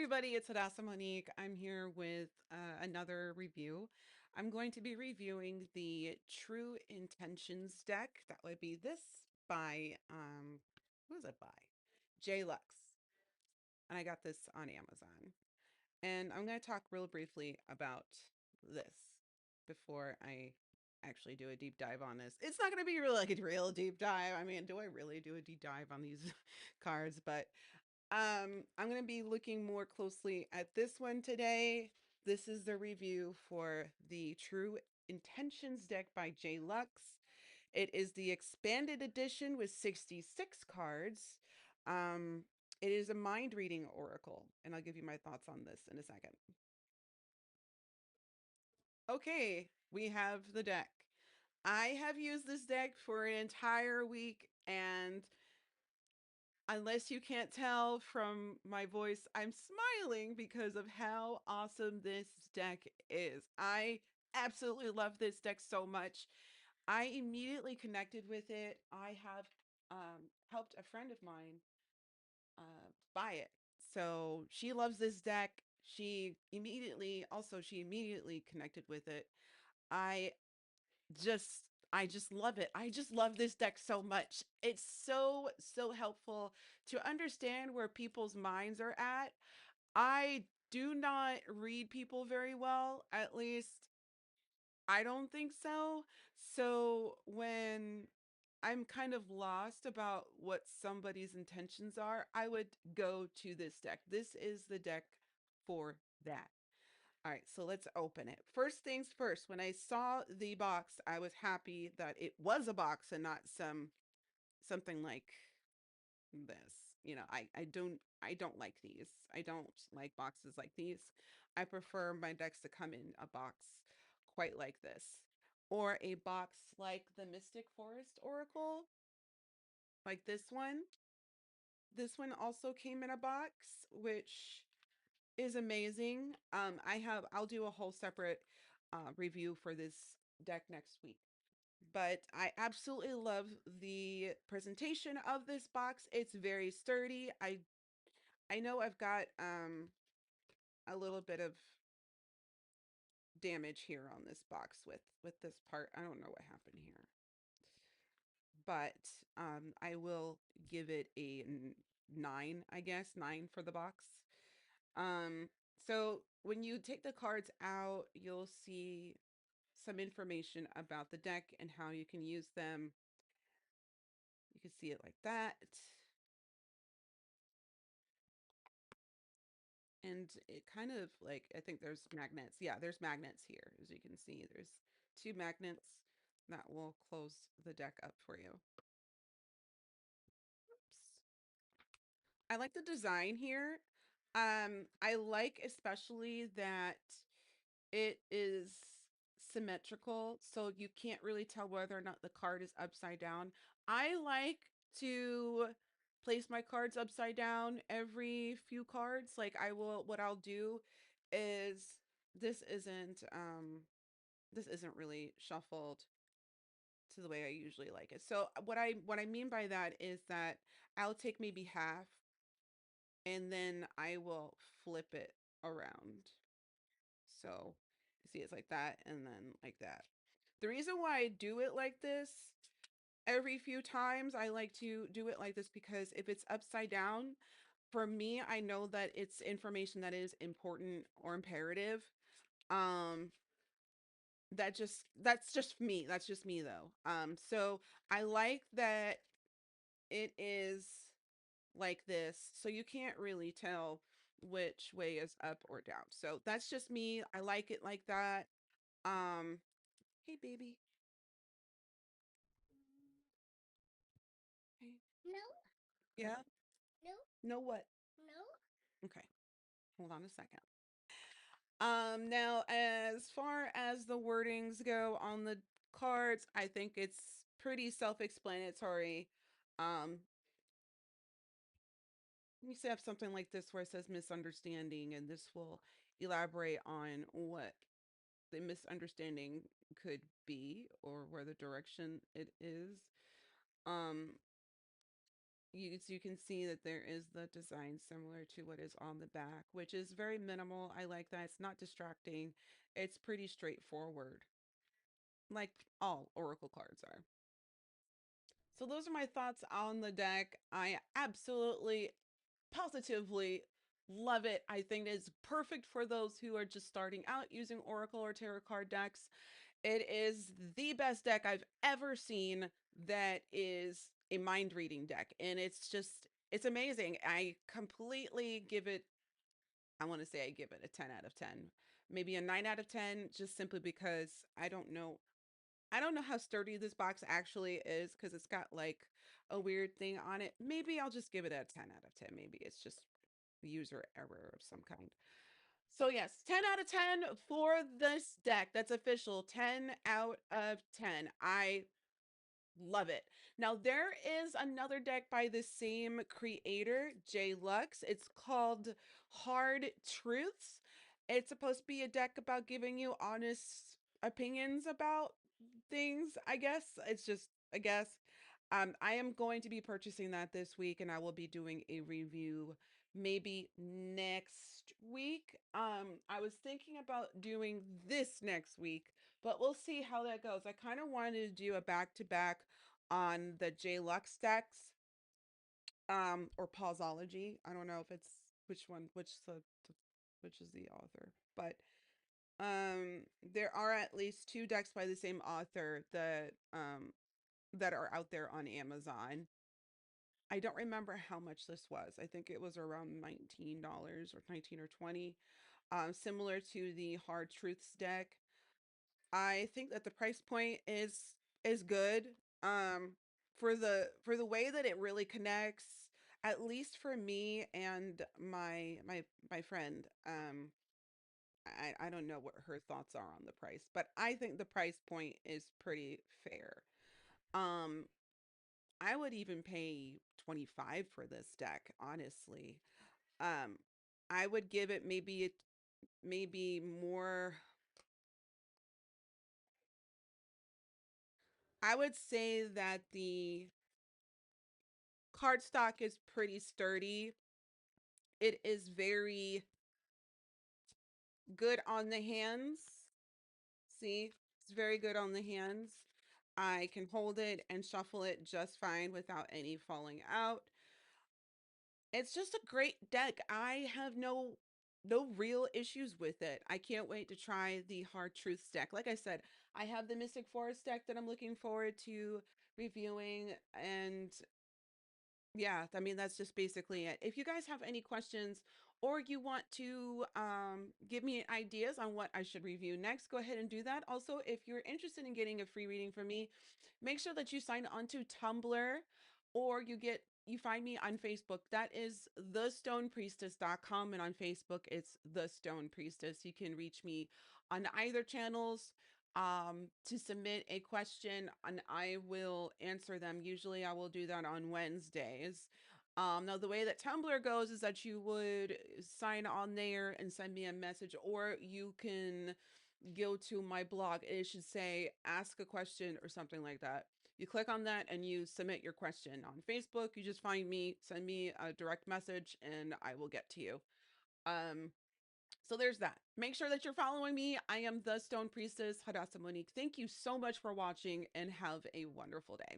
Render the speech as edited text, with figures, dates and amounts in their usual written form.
everybody, it's Hadassah Monique. I'm here with another review. I'm going to be reviewing the True Intentions deck. That would be this by, who is it by? J Lux. And I got this on Amazon. And I'm going to talk real briefly about this before I actually do a deep dive on this. It's not going to be really like a real deep dive. I mean, do I really do a deep dive on these cards? But I'm going to be looking more closely at this one today. This is the review for the True Intentions deck by J Lux. It is the expanded edition with 66 cards. Um, it is a mind reading oracle, and I'll give you my thoughts on this in a second. Okay, we have the deck. I have used this deck for an entire week, and unless you can't tell from my voice, I'm smiling because of how awesome this deck is. I absolutely love this deck so much. I immediately connected with it. I have helped a friend of mine buy it. So she loves this deck. She immediately connected with it. I I just love it. I just love this deck so much. It's so helpful to understand where people's minds are at. I do not read people very well, at least I don't think so. So when I'm kind of lost about what somebody's intentions are, I would go to this deck. This is the deck for that. All right, so let's open it. First things first, when I saw the box, I was happy that it was a box and not something like this. I don't like these. I don't like boxes like these. I prefer my decks to come in a box quite like this. Or a box like the Mystic Forest Oracle, like this one. This one also came in a box, which is amazing. I'll do a whole separate review for this deck next week. But I absolutely love the presentation of this box. It's very sturdy. I know I've got a little bit of damage here on this box with this part. I don't know what happened here. But I will give it a 9, I guess, 9 for the box. Um, so when you take the cards out, you'll see some information about the deck and how you can use them. You can see it like that. And it kind of like, I think there's magnets. Yeah, there's magnets here. As you can see, there's 2 magnets that will close the deck up for you. Oops. I like the design here. I like especially that it is symmetrical, so you can't really tell whether or not the card is upside down. I like to place my cards upside down every few cards. Like what I'll do is this isn't this isn't really shuffled to the way I usually like it. So what I mean by that is that I'll take maybe half and then I will flip it around. So you see it's like that and then like that. The reason why I do it like this every few times, I like to do it like this because if it's upside down, for me, I know that it's information that is important or imperative. Um, that's just me. That's just me though. So I like that it is like this, so you can't really tell which way is up or down. So that's just me. I like it like that. Um, hey baby. Hey. No, Yeah. no, No what? no. Okay. Hold on a second. Now as far as the wordings go on the cards, I think it's pretty self-explanatory. Um, you have something like this where it says misunderstanding, and this will elaborate on what the misunderstanding could be or where the direction it is. Um, you can see that there is the design similar to what is on the back, which is very minimal. I like that. It's not distracting. It's pretty straightforward, like all Oracle cards are. So those are my thoughts on the deck. I absolutely, positively love it. I think it's perfect for those who are just starting out using Oracle or Tarot card decks. It is the best deck I've ever seen that is a mind reading deck. And it's amazing. I completely give it, I want to say I give it a 10 out of 10, maybe a 9 out of 10, just simply because I don't know. I don't know how sturdy this box actually is because it's got like a weird thing on it. Maybe I'll just give it a 10 out of 10. Maybe it's just user error of some kind. So yes, 10 out of 10 for this deck. That's official. 10 out of 10. I love it. Now there is another deck by the same creator, J Lux. It's called Hard Truths. It's supposed to be a deck about giving you honest opinions about things, I guess. It's just I guess. I am going to be purchasing that this week and I will be doing a review maybe next week. I was thinking about doing this next week, but we'll see how that goes. I kind of wanted to do a back to back on the J Lux decks, or Pauseology. I don't know if it's which one, which is the author, but there are at least two decks by the same author that are out there on Amazon. I don't remember how much this was. I think it was around $19 or 19 or 20. Similar to the Hard Truths deck. I think that the price point is good. Um, for the way that it really connects, at least for me and my friend. I don't know what her thoughts are on the price, but I think the price point is pretty fair. Um, I would even pay 25 for this deck, honestly. Um, I would give it maybe more. I would say that the cardstock is pretty sturdy. It is very good on the hands. See, it's very good on the hands. I can hold it and shuffle it just fine without any falling out. It's just a great deck. I have no real issues with it. I can't wait to try the Hard Truths deck. Like I said, I have the Mystic Forest deck that I'm looking forward to reviewing, and yeah, I mean, that's just basically it. If you guys have any questions or you want to give me ideas on what I should review next, go ahead and do that. Also, if you're interested in getting a free reading from me, make sure that you sign on to Tumblr or you find me on Facebook. That is thestonepriestess.com, and on Facebook it's the Stone Priestess. You can reach me on either channels to submit a question and I will answer them. Usually I will do that on Wednesdays. Now the way that Tumblr goes is that you would sign on there and send me a message, or you can go to my blog. It should say ask a question or something like that. You click on that and you submit your question. On Facebook, you just find me, send me a direct message and I will get to you. Um, so there's that. Make sure that you're following me. I am the Stone Priestess, Hadassah Monique. Thank you so much for watching and have a wonderful day.